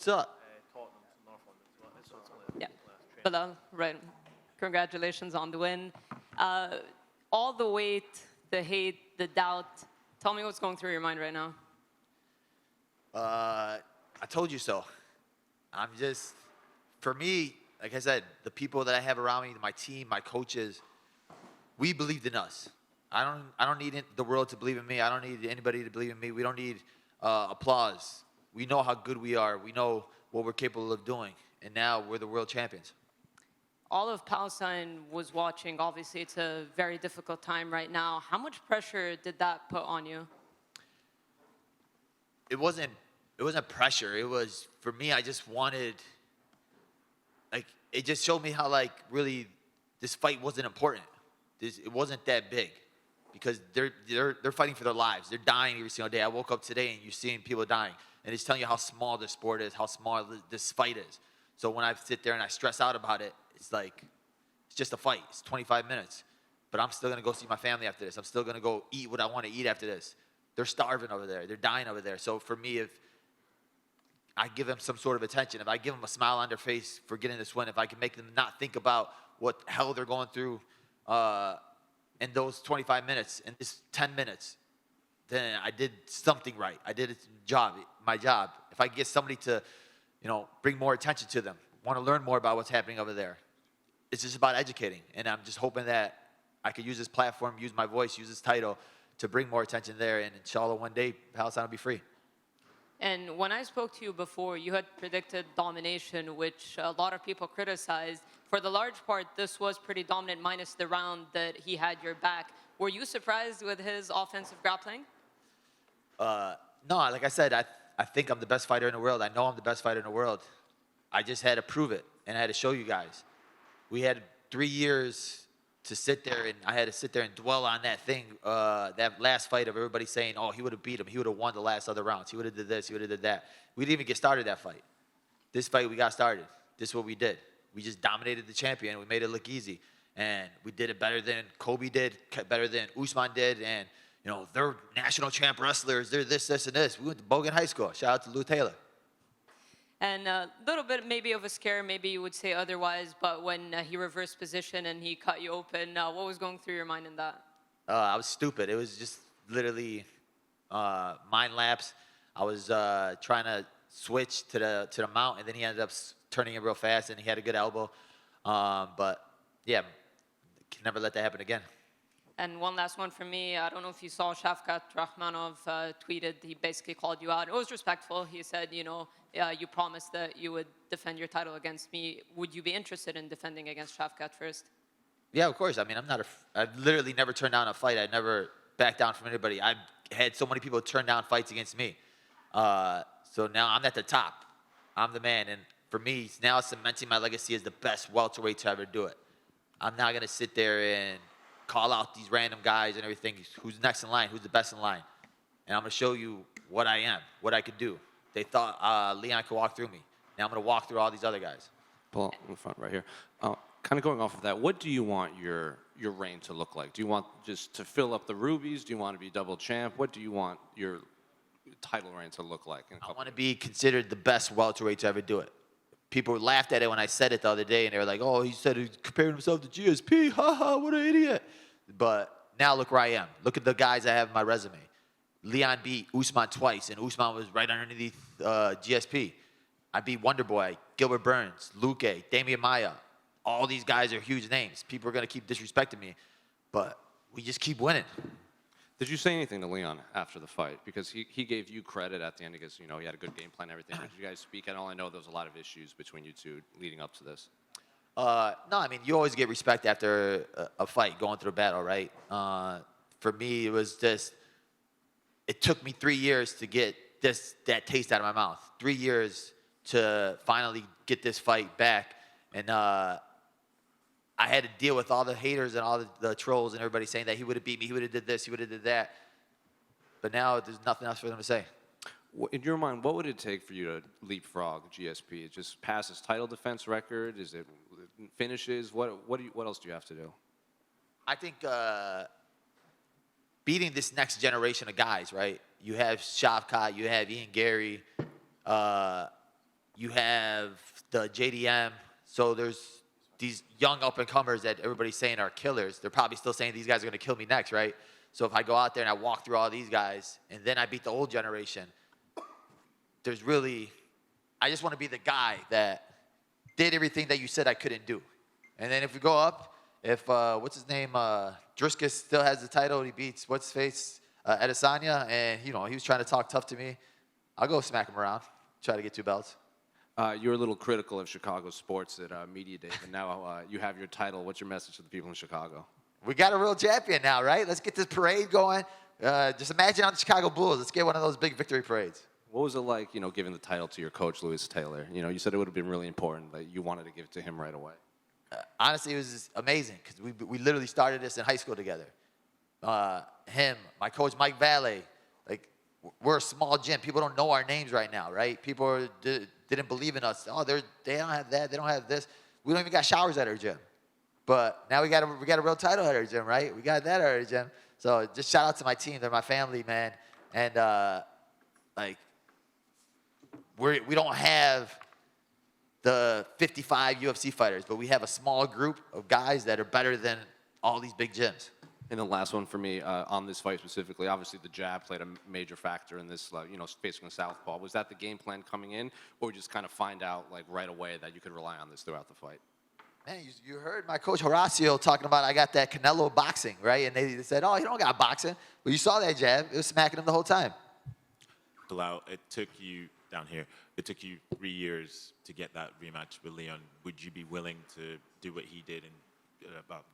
What's up? Yeah, Belal, right. Congratulations on the win. All the weight, the hate, the doubt. Tell me what's going through your mind right now. I told you so. I'm just, for me, like I said, the people that I have around me, my team, my coaches, we believed in us. I don't need the world to believe in me. I don't need anybody to believe in me. We don't need applause. We know how good we are. We know what we're capable of doing. And now we're the world champions. All of Palestine was watching. Obviously, it's a very difficult time right now. How much pressure did that put on you? It wasn't pressure. It was, for me, I just wanted, like, it just showed me how, like, really this fight wasn't important. It wasn't that big because they're fighting for their lives. They're dying every single day. I woke up today and you're seeing people dying. And it's telling you how small this sport is, how small this fight is. So when I sit there and I stress out about it, it's like, it's just a fight. It's 25 minutes. But I'm still going to go see my family after this. I'm still going to go eat what I want to eat after this. They're starving over there. They're dying over there. So for me, if I give them some sort of attention, if I give them a smile on their face for getting this win, if I can make them not think about what hell they're going through in those 25 minutes, in this 10 minutes, then I did something right. I did my job. If I get somebody to, bring more attention to them, want to learn more about what's happening over there, it's just about educating. And I'm just hoping that I could use this platform, use my voice, use this title to bring more attention there. And inshallah, one day, Palestine will be free. And when I spoke to you before, you had predicted domination, which a lot of people criticized. For the large part, this was pretty dominant, minus the round that he had your back. Were you surprised with his offensive grappling? No, like I said, I think I'm the best fighter in the world. I know I'm the best fighter in the world. I just had to prove it, and I had to show you guys. We had 3 years to sit there, and I had to sit there and dwell on that thing, that last fight of everybody saying, oh, he would have beat him. He would have won the last other rounds. He would have did this. He would have did that. We didn't even get started that fight. This fight, we got started. This is what we did. We just dominated the champion. We made it look easy. And we did it better than Kobe did, better than Usman did. And, they're national champ wrestlers. They're this, and this. We went to Bogan High School. Shout out to Lou Taylor. And a little bit maybe of a scare, maybe you would say otherwise, but when he reversed position and he cut you open, what was going through your mind in that? I was stupid. It was just literally mind lapse. I was trying to switch to the mount, and then he ended up turning it real fast, and he had a good elbow. But, yeah, can never let that happen again. And one last one from me. I don't know if you saw Shavkat Rakhmonov tweeted. He basically called you out. It was respectful. He said, you promised that you would defend your title against me. Would you be interested in defending against Shavkat first? Yeah, of course. I mean, I've literally never turned down a fight. I never backed down from anybody. I've had so many people turn down fights against me. So now I'm at the top. I'm the man. And for me, now cementing my legacy as the best welterweight to ever do it. I'm not going to sit there and call out these random guys and everything. Who's next in line? Who's the best in line? And I'm going to show you what I am, what I could do. They thought Leon could walk through me. Now I'm going to walk through all these other guys. Paul, in the front right here. Kind of going off of that, what do you want your reign to look like? Do you want just to fill up the rubies? Do you want to be double champ? What do you want your title reign to look like? I want to be considered the best welterweight to ever do it. People laughed at it when I said it the other day, and they were like, oh, he said he compared himself to GSP. Ha ha, what an idiot. But now look where I am. Look at the guys I have in my resume. Leon beat Usman twice, and Usman was right underneath GSP. I beat Wonderboy, Gilbert Burns, Luque, Damian Maia. All these guys are huge names. People are going to keep disrespecting me, but we just keep winning. Did you say anything to Leon after the fight? Because he gave you credit at the end because, he had a good game plan and everything. Did you guys speak at all? I know there was a lot of issues between you two leading up to this. No, I mean, you always get respect after a fight, going through a battle, right? For me, it was just, it took me 3 years to get that taste out of my mouth. 3 years to finally get this fight back. And I had to deal with all the haters and all the trolls and everybody saying that he would have beat me, he would have did this, he would have did that. But now there's nothing else for them to say. In your mind, what would it take for you to leapfrog GSP? Just pass his title defense record? Is it finishes? What else do you have to do? I think beating this next generation of guys, right? You have Shavkat, you have Ian Gary, you have the JDM. So there's these young up-and-comers that everybody's saying are killers. They're probably still saying these guys are going to kill me next, right? So if I go out there and I walk through all these guys, and then I beat the old generation, there's really, I just want to be the guy that did everything that you said I couldn't do. And then if we go up, if, what's his name, Driscus still has the title, he beats, what's his face, Adesanya, and, you know, he was trying to talk tough to me, I'll go smack him around, try to get 2 belts. You were a little critical of Chicago sports at Media Day, but now you have your title. What's your message to the people in Chicago? We got a real champion now, right? Let's get this parade going. Just imagine on the Chicago Bulls. Let's get one of those big victory parades. What was it like, you know, giving the title to your coach, Lewis Taylor? You know, you said it would have been really important that you wanted to give it to him right away. Honestly, it was just amazing because we literally started this in high school together. Him, my coach, Mike Valle. Like, we're a small gym. People don't know our names right now, right? People didn't believe in us. Oh, they don't have that. They don't have this. We don't even got showers at our gym. But now we got a real title at our gym, right? We got that at our gym. So just shout out to my team. They're my family, man. And, like, we don't have the 55 UFC fighters, but we have a small group of guys that are better than all these big gyms. And the last one for me on this fight specifically, obviously the jab played a major factor in this, you know, facing a southpaw. Was that the game plan coming in, or just kind of find out like right away that you could rely on this throughout the fight? Man, you heard my coach Horacio talking about I got that Canelo boxing, right? And they said, oh, you don't got boxing. But you saw that jab. It was smacking him the whole time. Belal, it took you down here. It took you 3 years to get that rematch with Leon. Would you be willing to do what he did and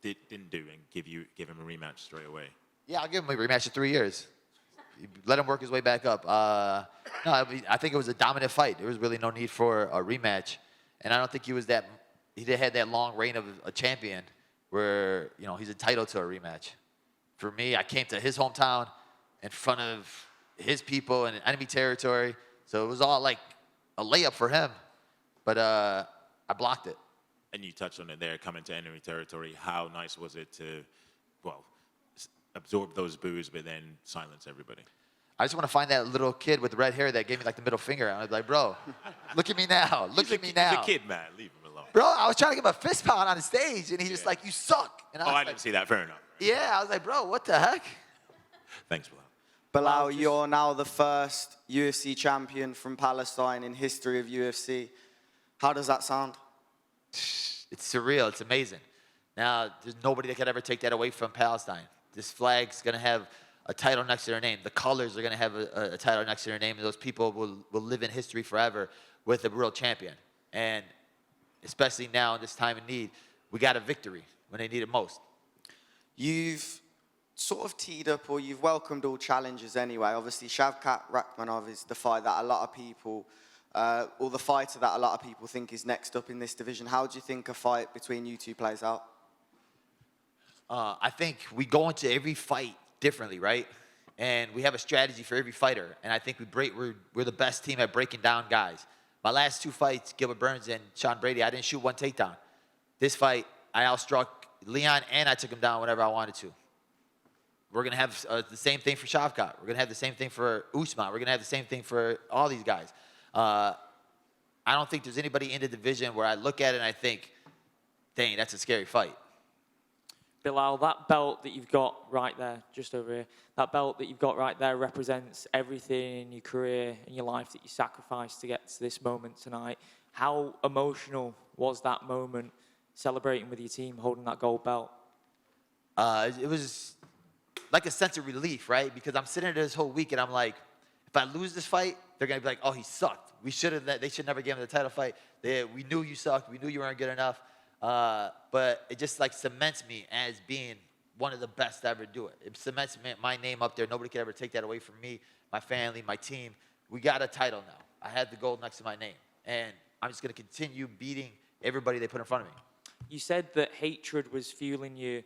didn't do and give him a rematch straight away? Yeah, I'll give him a rematch in 3 years. Let him work his way back up. No, I think it was a dominant fight. There was really no need for a rematch, and I don't think he had that long reign of a champion where, you know, he's entitled to a rematch. For me, I came to his hometown in front of his people in enemy territory, so it was all like a layup for him, but I blocked it. And you touched on it there, coming to enemy territory. How nice was it to, well, absorb those boos, but then silence everybody? I just want to find that little kid with the red hair that gave me like the middle finger. I was like, bro, look at me now. Look at me now. He's a kid, man. Leave him alone. Bro, I was trying to give him a fist pound on the stage, and he's just like, you suck. And I didn't see that. Fair enough. Yeah, I was like, bro, what the heck? Thanks, Belal. Belal, you're now the first UFC champion from Palestine in history of UFC. How does that sound? It's surreal. It's amazing. Now, there's nobody that could ever take that away from Palestine. This flag's going to have a title next to their name. The colors are going to have a title next to their name, and those people will live in history forever with a real champion. And especially now in this time of need, we got a victory when they need it most. You've sort of teed up, or you've welcomed all challenges anyway. Obviously, Shavkat Rakhmonov is the fight that a lot of people, or the fighter that a lot of people think is next up in this division. How do you think a fight between you two plays out? I think we go into every fight differently, right? And we have a strategy for every fighter. And I think we're the best team at breaking down guys. My last 2 fights, Gilbert Burns and Sean Brady, I didn't shoot 1 takedown. This fight, I outstruck Leon and I took him down whenever I wanted to. We're going to have the same thing for Shavkat. We're going to have the same thing for Usman. We're going to have the same thing for all these guys. I don't think there's anybody in the division where I look at it and I think, dang, that's a scary fight. Belal, that belt that you've got right there, just over here, that belt that you've got right there represents everything in your career and your life that you sacrificed to get to this moment tonight. How emotional was that moment, celebrating with your team, holding that gold belt? It was like a sense of relief, right? Because I'm sitting there this whole week and I'm like, if I lose this fight, they're going to be like, oh, he sucked. They should never give him the title fight. We knew you sucked. We knew you weren't good enough. But it just like cements me as being one of the best to ever do it. It cements my name up there. Nobody could ever take that away from me, my family, my team. We got a title now. I had the gold next to my name. And I'm just going to continue beating everybody they put in front of me. You said that hatred was fueling you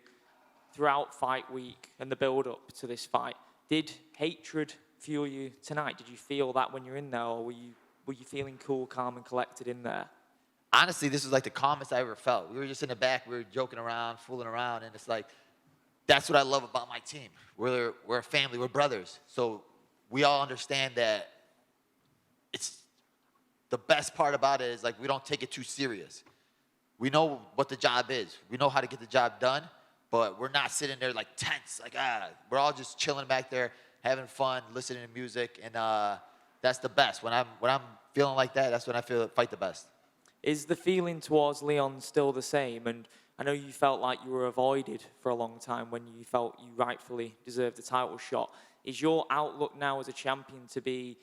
throughout fight week and the build-up to this fight. Did hatred fuel you tonight? Did you feel that when you're in there, or were you feeling cool, calm, and collected in there? Honestly, this was like the calmest I ever felt. We were just in the back. We were joking around, fooling around. And it's like, that's what I love about my team. We're a family. We're brothers. So we all understand that the best part about it is like we don't take it too serious. We know what the job is. We know how to get the job done, but we're not sitting there like tense. Like we're all just chilling back there, having fun, listening to music, and that's the best. When I'm feeling like that, that's when I fight the best. Is the feeling towards Leon still the same? And I know you felt like you were avoided for a long time when you felt you rightfully deserved a title shot. Is your outlook now as a champion to be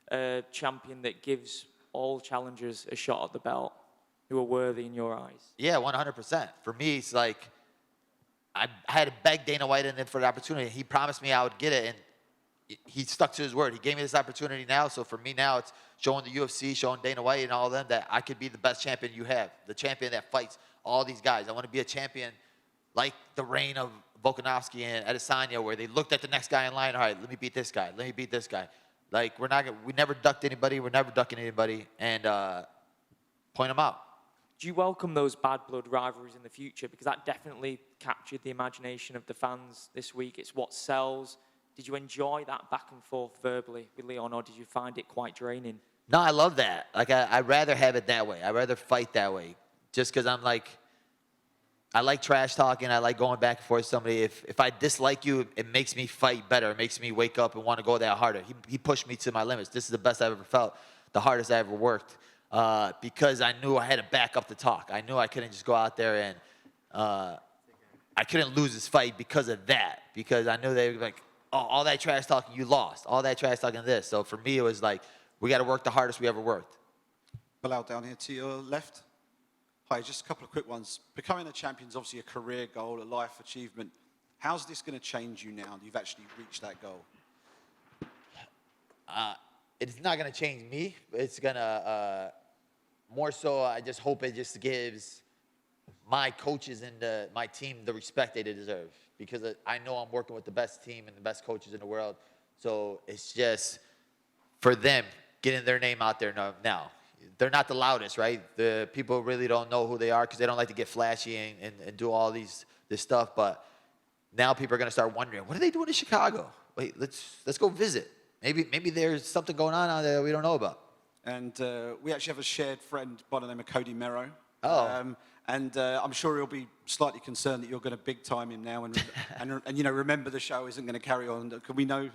a champion that gives all challengers a shot at the belt who are worthy in your eyes? Yeah, 100%. For me, it's like I had to beg Dana White in for the opportunity. He promised me I would get it, and he stuck to his word. He gave me this opportunity now. So for me now, it's showing the UFC, showing Dana White and all of them that I could be the best champion you have, the champion that fights all these guys. I want to be a champion like the reign of Volkanovski and Adesanya, where they looked at the next guy in line. All right, let me beat this guy. Let me beat this guy. Like we never ducked anybody. We're never ducking anybody, and point them out. Do you welcome those bad blood rivalries in the future? Because that definitely captured the imagination of the fans this week. It's what sells. Did you enjoy that back and forth verbally with Leon, or did you find it quite draining? No, I love that. Like I'd rather have it that way. I'd rather fight that way, just because I'm like, I like trash talking. I like going back and forth with somebody. If I dislike you, it makes me fight better. It makes me wake up and want to go that harder. He pushed me to my limits. This is the best I've ever felt, the hardest I ever worked, because I knew I had to back up the talk. I knew I couldn't just go out there and I couldn't lose this fight because of that. Because I knew they were like, oh, all that trash talking, you lost. All that trash talking, this. So for me, it was like, we got to work the hardest we ever worked. Belal, down here to your left. Hi, just a couple of quick ones. Becoming a champion is obviously a career goal, a life achievement. How's this going to change you now that you've actually reached that goal? It's not going to change me. It's going to, more so, I just hope it just gives my coaches and my team the respect they deserve. Because I know I'm working with the best team and the best coaches in the world. So it's just for them getting their name out there now. They're not the loudest, right? The people really don't know who they are because they don't like to get flashy and do all this stuff. But now people are going to start wondering, what are they doing in Chicago? Wait, let's go visit. Maybe there's something going on out there that we don't know about. And we actually have a shared friend by the name of Cody Merrow. Oh. And I'm sure he'll be slightly concerned that you're going to big time him now and you know, remember the show isn't going to carry on. Can we know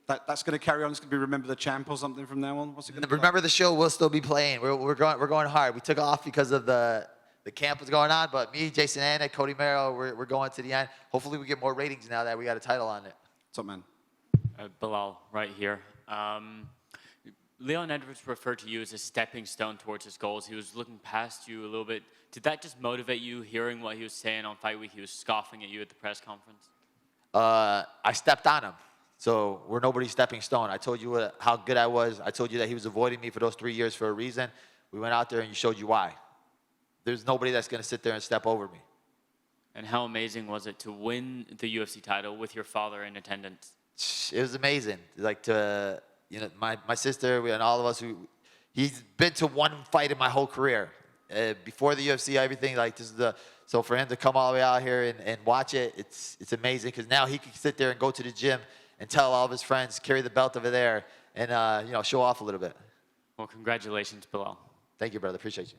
that's going to carry on? It's going to be Remember the Champ or something from now on? What's it going to be? Remember the show will still be playing. We're going hard. We took off because of the camp was going on, but me, Jason Anna, Cody Merrow, we're going to the end. Hopefully we get more ratings now that we got a title on it. Top man. Belal, right here. Leon Edwards referred to you as a stepping stone towards his goals. He was looking past you a little bit. Did that just motivate you, hearing what he was saying on fight week? He was scoffing at you at the press conference. I stepped on him. So we're nobody's stepping stone. I told you how good I was. I told you that he was avoiding me for those 3 years for a reason. We went out there and you showed you why. There's nobody that's going to sit there and step over me. And how amazing was it to win the UFC title with your father in attendance? It was amazing. Like my sister and all of us he's been to one fight in my whole career. Before the UFC, everything like this is so for him to come all the way out here and watch it, it's amazing because now he can sit there and go to the gym and tell all of his friends, carry the belt over there and show off a little bit. Well, congratulations, Belal. Thank you, brother. Appreciate you.